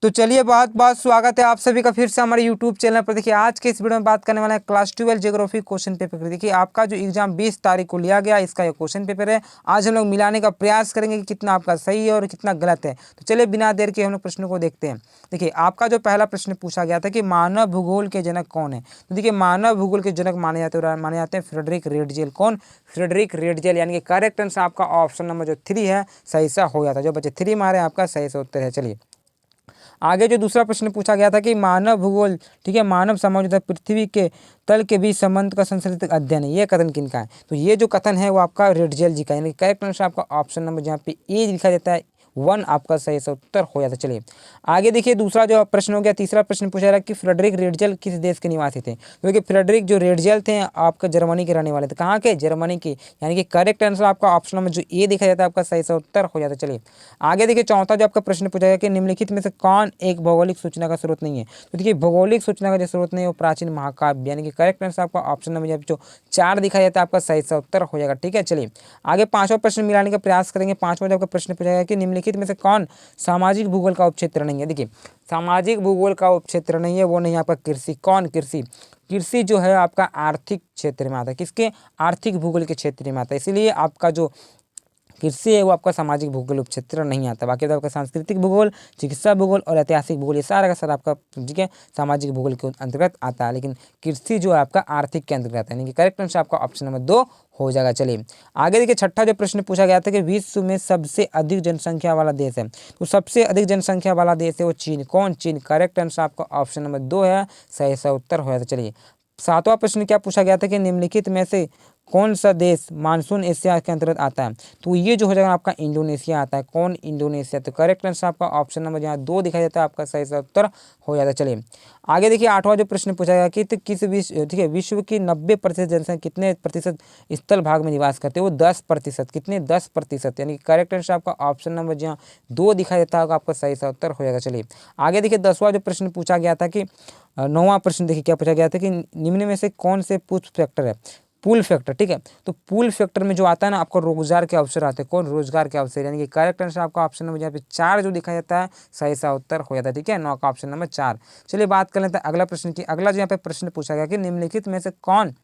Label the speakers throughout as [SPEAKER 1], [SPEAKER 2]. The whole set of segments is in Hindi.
[SPEAKER 1] तो चलिए बहुत बहुत स्वागत है आप सभी का फिर से हमारे यूट्यूब चैनल पर। देखिए आज के इस वीडियो में बात करने वाला है क्लास 12 ज्योग्राफी क्वेश्चन पेपर। देखिए आपका जो एग्जाम 20 तारीख को लिया गया, इसका ये क्वेश्चन पेपर है। आज हम लोग मिलाने का प्रयास करेंगे कि कितना आपका सही है और कितना गलत है। तो चलिए बिना देर के हम लोग प्रश्नों को देखते हैं। देखिए आपका जो पहला प्रश्न पूछा गया था कि मानव भूगोल के जनक कौन है। तो देखिए मानव भूगोल के जनक माने जाते हैं फ्रेडरिक रेडजेल। कौन? Friedrich Ratzel. यानी कि करेक्ट आंसर आपका ऑप्शन नंबर जो 3 है सही सा हो जाता है। जो बच्चे 3 मारे आपका सही से उत्तर है। चलिए आगे जो दूसरा प्रश्न पूछा गया था कि मानव भूगोल, ठीक है, मानव समाज तथा पृथ्वी के तल के बीच संबंध का संश्लेषित अध्ययन है, ये कथन किनका है। तो ये जो कथन है वो आपका रेडजेल जी का। यानी करेक्ट आंसर आपका ऑप्शन नंबर जहाँ पे ए लिखा जाता है 1 आपका सही से उत्तर हो जाता है। चलिए आगे देखिए दूसरा जो प्रश्न हो गया, तीसरा प्रश्न पूछा रहा कि फ्रेडरिक रेडजेल किस देश के निवासी थे। तो देखिए फ्रेडरिक जो रेडजेल थे आपका जर्मनी के रहने वाले थे। कहाँ के? जर्मनी के। यानी कि करेक्ट आंसर आपका ऑप्शन नंबर जो ए दिखा जाता है आपका सही से उत्तर हो जाता है। चलिए आगे देखिए चौथा जो आपका प्रश्न पूछा गया कि निम्नलिखित में से कौन एक भौगोलिक सूचना का स्रोत नहीं है। तो देखिए भौगोलिक सूचना का जो स्रोत नहीं है वो प्राचीन महाकाव्य। यानी कि करेक्ट आंसर आपका ऑप्शन नंबर जो 4 दिखा जाता है आपका सही से उत्तर हो जाएगा। ठीक है चलिए आगे पांचवा प्रश्न मिलाने का प्रयास करेंगे। पांचवा जो आपका प्रश्न पूछा गया कि निम्नलिखित में से कौन सामाजिक भूगोल का उपक्षेत्र नहीं है। देखिए सामाजिक भूगोल का उपक्षेत्र नहीं है, वो नहीं आपका कृषि। कौन? कृषि। कृषि जो है आपका आर्थिक क्षेत्र में आता है। किसके? आर्थिक भूगोल के क्षेत्र में आता है। इसीलिए आपका जो कृषि है वो आपका सामाजिक भूगोल उपक्षेत्र नहीं आता। बाकी तो आपका सांस्कृतिक भूगोल, चिकित्सा भूगोल और ऐतिहासिक भूगोल ये सारा का सारा आपका ठीक है सामाजिक भूगोल के अंतर्गत आता है। लेकिन कृषि जो है आपका आर्थिक के अंतर्गत आता है। यानी कि करेक्ट आंसर आपका ऑप्शन नंबर 2 हो जाएगा। चलिए आगे देखिए छठा जो प्रश्न पूछा गया था कि विश्व में सबसे अधिक जनसंख्या वाला देश है। तो सबसे अधिक जनसंख्या वाला देश है वो चीन। कौन? चीन। करेक्ट आंसर आपका ऑप्शन नंबर 2 है, सही सा उत्तर हो जाता। चलिए सातवां प्रश्न क्या पूछा गया था कि निम्नलिखित में से कौन सा देश मानसून एशिया के अंतर्गत आता है। तो ये जो हो जाएगा आपका इंडोनेशिया आता है। कौन? इंडोनेशिया। तो करेक्ट आंसर आपका ऑप्शन नंबर यहाँ 2 दिखाई देता है आपका सही सा उत्तर हो जाता है। चलिए आगे देखिए आठवां जो प्रश्न पूछा गया कि तो किस विश्व ठीक है विश्व की 90% जनसंख्या कितने प्रतिशत स्थल भाग में निवास करते हैं। वो 10%। कितने? 10%। यानी कि करेक्ट आंसर आपका ऑप्शन नंबर जहाँ 2 दिखाई देता होगा आपका सही सा उत्तर हो जाएगा। चलिए आगे देखिए 10वां जो प्रश्न पूछा गया था कि 9वां प्रश्न देखिए क्या पूछा गया था कि निम्न में से कौन से पुश फैक्टर है। Pull factor. ठीक है तो पुल फैक्टर में जो आता है ना आपको रोजगार के अवसर आते हैं। कौन? रोजगार के अवसर। यानी कि करेक्ट आंसर आपका ऑप्शन नंबर यहाँ पे 4 जो दिखाया जाता है सही सा उत्तर हो जाता है। ठीक है 9 का ऑप्शन नंबर 4। चलिए बात कर लेते हैं अगला प्रश्न की। अगला जो यहाँ पे प्रश्न पूछा गया कि निम्नलिखित में से कौन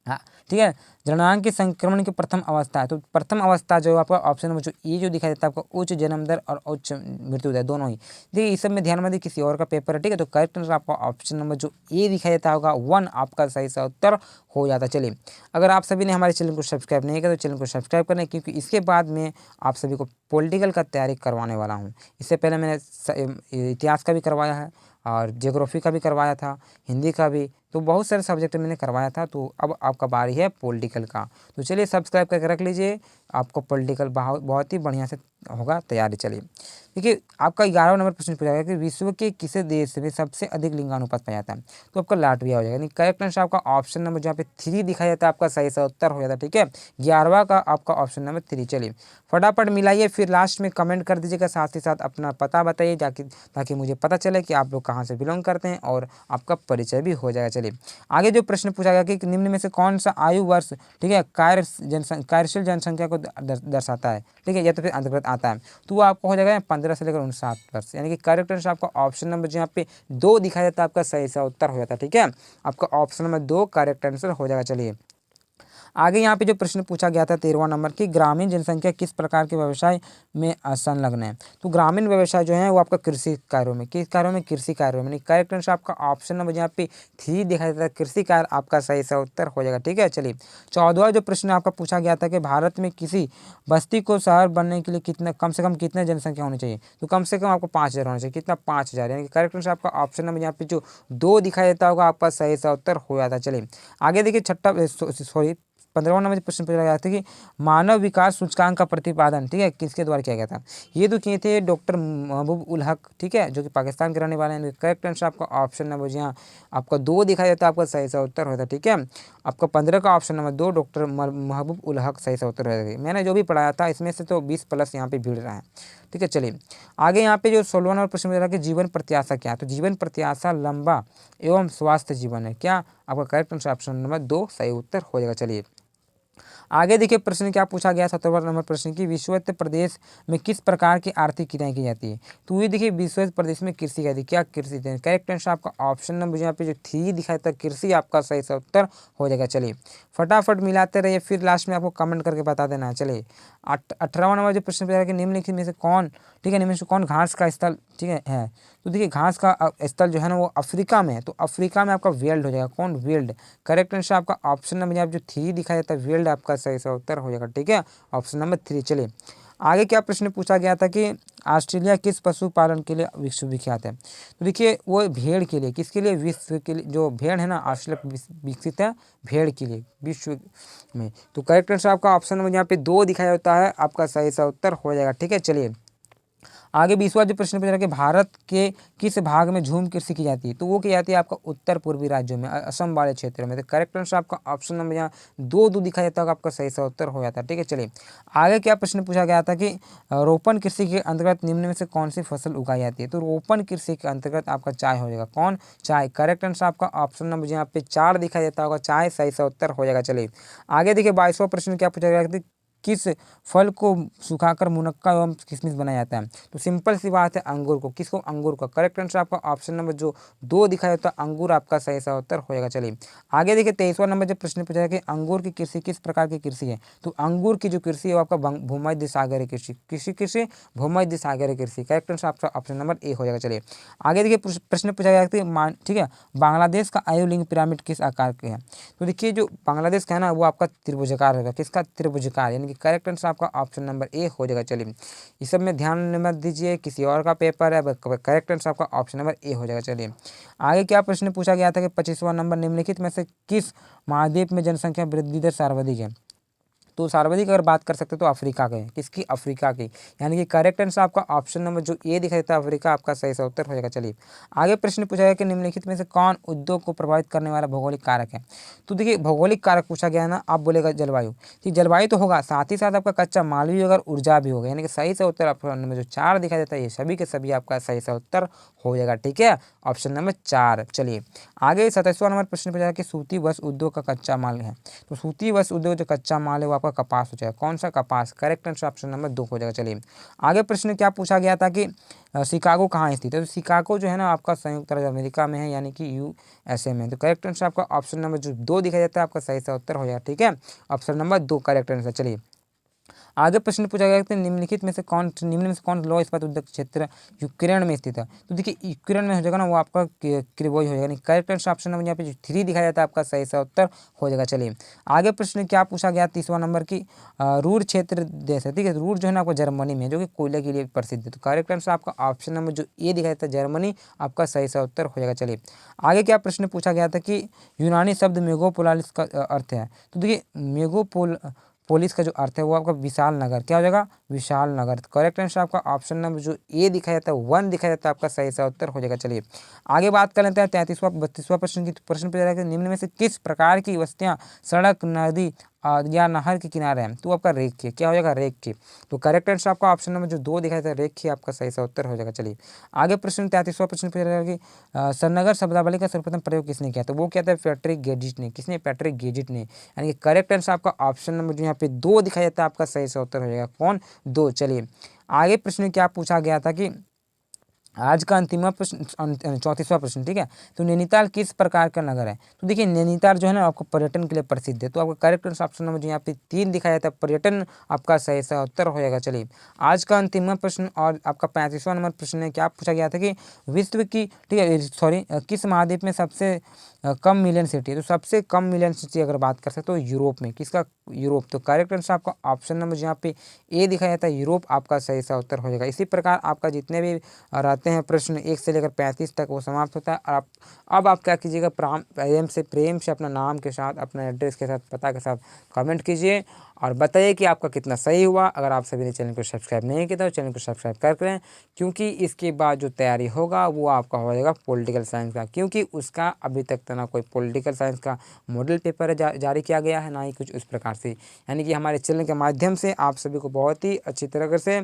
[SPEAKER 1] हाँ ठीक है जननांग के संक्रमण की प्रथम अवस्था है। तो प्रथम अवस्था जो आपका ऑप्शन नंबर जो ये जो दिखाई देता है आपका उच्च जन्म दर और उच्च मृत्यु दर दोनों ही। देखिए इस सब में ध्यान में दी किसी और का पेपर है। ठीक है तो करेक्ट आंसर आपका ऑप्शन नंबर जो ए दिखाई देता होगा 1 आपका सही सा उत्तर हो जाता। चलिए अगर आप सभी ने हमारे चैनल को सब्सक्राइब नहीं किया तो चैनल को सब्सक्राइब करें, क्योंकि इसके बाद में आप सभी को पॉलिटिकल का तैयारी करवाने वाला हूँ। इससे पहले मैंने इतिहास का भी करवाया है और ज्योग्राफी का भी करवाया था, हिंदी का भी, तो बहुत सारे सब्जेक्ट मैंने करवाया था। तो अब आपका बारी है पॉलिटिकल का। तो चलिए सब्सक्राइब करके रख लीजिए, आपको पॉलिटिकल बहुत ही बढ़िया से होगा तैयारी। चलिए देखिए आपका 11वां नंबर प्रश्न पूछा गया कि विश्व के किस देश में सबसे अधिक लिंगानुपात पाया जाता है। तो आपका लाटविया हो जाएगा। यानी करेक्ट आंसर आपका ऑप्शन नंबर जहाँ पे 3 दिखाया जाता है आपका सही सा उत्तर हो जाता है। ठीक है 11वां का आपका ऑप्शन नंबर 3। चलिए फटाफट मिलाइए, फिर लास्ट में कमेंट कर दीजिएगा, साथ ही साथ अपना पता बताइए ताकि मुझे पता चले कि आप लोग कहाँ से बिलोंग करते हैं और आपका परिचय भी हो जाएगा। चलिए आगे जो प्रश्न पूछा गया कि निम्न में से कौन सा आयु वर्ष ठीक है कार्यशील जनसंख्या को दर्शाता है। ठीक है या तो फिर अंतर्गत आता है। तो वो आपको हो जाएगा 15 से लेकर 59 वर्ष। यानी कि करेक्ट आंसर आपका ऑप्शन नंबर जो यहाँ पे 2 दिखाया जाता है आपका सही सा उत्तर हो जाता है। ठीक है आपका ऑप्शन नंबर 2 करेक्ट आंसर हो जाएगा। चलिए आगे यहाँ पे जो प्रश्न पूछा गया था 13वां नंबर की ग्रामीण जनसंख्या किस प्रकार के व्यवसाय में संलग्न है। तो ग्रामीण व्यवसाय जो है वो आपका कृषि कार्यों में, किस कार्यों में? कृषि कार्यों में। करेक्ट आंसर आपका ऑप्शन नंबर यहाँ पे 3 दिखाई देता है कृषि कार्य आपका सही सा उत्तर हो जाएगा। ठीक है चलिए 14वां जो प्रश्न आपका पूछा गया था कि भारत में किसी बस्ती को शहर बनने के लिए कितना कम से कम कितने जनसंख्या होनी चाहिए। तो कम से कम आपको 5000 होना चाहिए। कितना? 5000। यानी कि करेक्ट आंसर आपका ऑप्शन नंबर यहाँ पे जो 2 दिखाई देता होगा आपका सही सा उत्तर हो जाता है। चलिए आगे देखिए 15वां नंबर प्रश्न पूछा गया था कि मानव विकास सूचकांक का प्रतिपादन ठीक है किसके द्वारा किया गया था। ये तो किए थे डॉक्टर महबूब उल हक, ठीक है जो कि पाकिस्तान के रहने वाले हैं। करेक्ट आंसर आपका ऑप्शन नंबर यहाँ आपका 2 दिखाई देता है आपका सही सा उत्तर होता है। ठीक है आपका 15 का ऑप्शन नंबर 2 डॉक्टर महबूब उल हक सही सा उत्तर होगा। मैंने जो भी पढ़ाया था इसमें से तो 20+ यहाँ पे भीड़ रहा है। ठीक है चलिए आगे यहाँ पे जो 16वां नंबर प्रश्न पूछा कि जीवन प्रत्याशा क्या है। तो जीवन प्रत्याशा लंबा एवं स्वास्थ्य जीवन है क्या। आपका करेक्ट आंसर ऑप्शन नंबर 2 सही उत्तर हो जाएगा। चलिए आगे देखिए प्रश्न क्या पूछा गया 17वां नंबर प्रश्न की विश्वस्त प्रदेश में किस प्रकार की आर्थिक क्रियाएं की जाती है। तो ये देखिए विश्वस्त प्रदेश में कृषि का क्या कृषि थे। करेक्ट आंसर आपका ऑप्शन नंबर यहाँ पे जो 3 दिखाया था कृषि आपका सही सा उत्तर हो जाएगा। चलिए फटाफट मिलाते रहिए, फिर लास्ट में आपको कमेंट करके बता देना। चलिए 18वां नंबर जो प्रश्न पूछा कि निम्नलिखित में से कौन, ठीक है, निम्न में से कौन घास का स्थल, ठीक है। तो देखिए घास का स्थल जो है ना वो अफ्रीका में है, तो अफ्रीका में आपका वेल्ड हो जाएगा। कौन? वेल्ड। करेक्ट आंसर आपका ऑप्शन नंबर यहाँ जो 3 दिखाया जाता है वेल्ड आपका सही सा उत्तर हो जाएगा। ठीक है, ऑप्शन नंबर 3। चलिए आगे क्या प्रश्न पूछा गया था कि ऑस्ट्रेलिया किस पशुपालन के लिए विश्वविख्यात है। तो देखिए वो भेड़ के लिए, किसके लिए? विश्व के लिए। जो भेड़ है ना ऑस्ट्रेलिया विकसित है भेड़ के लिए विश्व में। तो करेक्ट आंसर आपका ऑप्शन नंबर यहाँ पे 2 दिखाया होता है आपका सही सा उत्तर हो जाएगा। ठीक है, चलिए आगे 20वां जो प्रश्न पूछा है कि भारत के किस भाग में झूम कृषि की जाती है। तो वो की जाती है आपका उत्तर पूर्वी राज्यों में, असम वाले क्षेत्र में। तो करेक्ट आंसर आपका ऑप्शन नंबर यहाँ 2 दिखाया जाता है आपका सही सा उत्तर हो जाता है। ठीक है, चलिए आगे क्या प्रश्न पूछा गया था कि रोपण कृषि के अंतर्गत निम्न में से कौन सी फसल उगाई जाती है। तो रोपण कृषि के अंतर्गत आपका चाय हो जाएगा। कौन? चाय। करेक्ट आंसर आपका ऑप्शन नंबर यहाँ पे 4 दिखाई देता होगा, चाय सही सा उत्तर हो जाएगा। चलिए आगे देखिए 22वां प्रश्न क्या पूछा गया था, किस फल को सुखाकर मुनक्का एवं किशमिश बनाया जाता है। तो सिंपल सी बात है अंगूर को। किसको? अंगूर का। करेक्ट आंसर आपका ऑप्शन नंबर जो 2 दिखाया जाता है अंगूर आपका सही सा उत्तर हो जाएगा। चलिए आगे देखिए 23वां नंबर जब प्रश्न पूछा है कि अंगूर की कृषि किस प्रकार की कृषि है। तो अंगूर की जो कृषि है वो आपका भूमध्य सागरीय कृषि, कृषि भूमध्य सागरीय कृषि। करेक्ट आंसर आपका ऑप्शन नंबर ए हो जाएगा। चलिए आगे देखिए प्रश्न पूछा गया कि ठीक है बांग्लादेश का आयुलिंग पिरामिड किस आकार के है। तो देखिए जो बांग्लादेश का है ना वो आपका त्रिभुजाकार होगा। किसका? त्रिभुजाकार, यानी कि करेक्ट आंसर आपका ऑप्शन नंबर ए हो जाएगा। चलिए इस सब में ध्यान मत दीजिए, किसी और का पेपर है। करेक्ट आंसर आपका ऑप्शन नंबर ए हो जाएगा। चलिए आगे क्या प्रश्न पूछा गया था कि 25वां नंबर निम्नलिखित में से किस महाद्वीप में जनसंख्या वृद्धि दर सर्वाधिक है। तो सर्वाधिक अगर बात कर सकते तो अफ्रीका के। किसकी? अफ्रीका की। यानी कि करेक्ट आंसर आपका ऑप्शन नंबर जो ए दिखाई देता है अफ्रीका आपका सही सा उत्तर हो जाएगा। चलिए आगे प्रश्न पूछा गया कि निम्नलिखित में से कौन उद्योग को प्रभावित करने वाला भौगोलिक कारक है। तो देखिए भौगोलिक कारक पूछा गया है ना, आप बोलेगा जलवायु। ठीक, जलवायु तो होगा, साथ ही साथ आपका कच्चा माल भी होगा और ऊर्जा भी होगा। यानी कि सही सा उत्तर ऑप्शन नंबर जो 4 दिखाई देता है ये सभी के सभी आपका सही सा उत्तर हो जाएगा। ठीक है, ऑप्शन नंबर 4। चलिए आगे 27वां नंबर प्रश्न पूछा है कि सूती वस्त्र उद्योग का कच्चा माल है। तो सूती वस्त्र उद्योग जो कच्चा माल है वो आपका कपास हो जाएगा। कौन सा? कपास। करेक्ट आंसर ऑप्शन नंबर 2 हो जाएगा। चलिए आगे प्रश्न क्या पूछा गया था कि शिकागो कहाँ स्थित है। तो शिकागो जो है ना आपका संयुक्त राज्य अमेरिका में है, यानी कि यूएसए में। तो करेक्ट आंसर आपका ऑप्शन नंबर जो 2 दिखाई देता है आपका सही सा उत्तर हो जाएगा। ठीक है, ऑप्शन नंबर 2 करेक्ट आंसर। चलिए आगे प्रश्न पूछा गया कि निम्न में से कौन लौह इस्पात उद्योग क्षेत्र यूक्रेन में स्थित है। तो देखिए यूक्रेन में हो जाएगा ना वो आपका क्रिवोई हो जाएगा। करेक्ट आंसर ऑप्शन नंबर यहाँ पे जो 3 दिखाया जाता है आपका सही सा उत्तर हो जाएगा। चलिए आगे प्रश्न क्या पूछा गया 30वां नंबर की रूर क्षेत्र देश है। ठीक है, रूर जो है ना आपको जर्मनी में, जो कि कोयले के लिए प्रसिद्ध है। तो करेक्ट आंसर आपका ऑप्शन नंबर जो ए दिखाया जाता है जर्मनी आपका सही सा उत्तर हो जाएगा। चलिए आगे क्या प्रश्न पूछा गया था कि यूनानी शब्द मेगापोलिस का अर्थ है। तो देखिए पोलिस का जो अर्थ है वो आपका विशाल नगर। क्या हो जाएगा? विशाल नगर। करेक्ट आंसर आपका ऑप्शन नंबर जो ए दिखाया जाता है 1 दिखाया जाता है आपका सही सा उत्तर हो जाएगा। चलिए आगे बात कर लेते हैं 32वां प्रश्न की। प्रश्न पूछा जाएगा निम्न में से किस प्रकार की वस्तुएं सड़क, नदी या नहर के किनारे हैं। तो आपका रेख्य। क्या हो जाएगा? रेख्य। तो करेक्ट आंसर आपका ऑप्शन नंबर जो 2 दिखाया जाता है रेख्य आपका सही सा उत्तर हो जाएगा। चलिए आगे प्रश्न 33वां प्रश्न पूछा जाएगा कि सरनगर शब्दावली का सर्वप्रथम प्रयोग किसने किया। तो वो क्या था? पैट्रिक गेजिट ने। किसने? पैट्रिक गेजिट ने। यानी कि करेक्ट आंसर आपका ऑप्शन नंबर जो यहाँ पे 2 दिखाया जाता है आपका सही सा उत्तर हो जाएगा। कौन? 2। चलिए आगे प्रश्न क्या पूछा गया था कि आज का अंतिम प्रश्न 34वां प्रश्न। ठीक है, तो नैनीताल किस प्रकार का नगर है। तो देखिए नैनीताल जो है ना आपको पर्यटन के लिए प्रसिद्ध है। तो आपका करेक्ट ऑप्शन नंबर जो यहाँ पे 3 दिखाया जाता है पर्यटन आपका सही सा उत्तर हो जाएगा। चलिए आज का अंतिम प्रश्न और आपका 35वां नंबर प्रश्न है क्या पूछा गया था कि विश्व की, ठीक है सॉरी, किस महाद्वीप में सबसे कम मिलियन सिटी है। तो सबसे कम मिलियन सिटी अगर बात कर सकते हो यूरोप में। किसका? यूरोप। तो करेक्ट आंसर आपका ऑप्शन नंबर यहाँ पे ए दिखाया जाता है यूरोप आपका सही सा उत्तर हो जाएगा। इसी प्रकार आपका जितने भी रहते हैं प्रश्न 1 से लेकर 35 तक वो समाप्त होता है। और अब आप क्या कीजिएगा, प्रेम से अपना नाम के साथ, अपना एड्रेस के साथ, पता के साथ कमेंट कीजिए और बताइए कि आपका कितना सही हुआ। अगर आप सभी ने चैनल को सब्सक्राइब नहीं किया तो चैनल को सब्सक्राइब कर करें, क्योंकि इसके बाद जो तैयारी होगा वो आपका हो जाएगा पॉलिटिकल साइंस का, क्योंकि उसका अभी तक तो ना कोई पॉलिटिकल साइंस का मॉडल पेपर जारी किया गया है, ना ही कुछ उस प्रकार से। यानी कि हमारे चैनल के माध्यम से आप सभी को बहुत ही अच्छी तरह से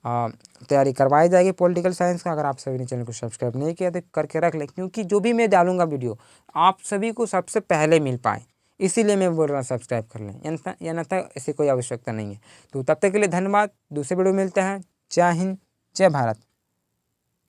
[SPEAKER 1] तैयारी करवाई जाएगी पॉलिटिकल साइंस का। अगर आप सभी ने चैनल को सब्सक्राइब नहीं किया तो करके रख लें, क्योंकि जो भी मैं डालूंगा वीडियो आप सभी को सबसे पहले मिल पाए, इसीलिए मैं बोल रहा हूँ सब्सक्राइब कर लें, अन्यथा ऐसी कोई आवश्यकता नहीं है। तो तब तक के लिए धन्यवाद, दूसरे वीडियो में मिलते हैं। जय हिंद, जय भारत।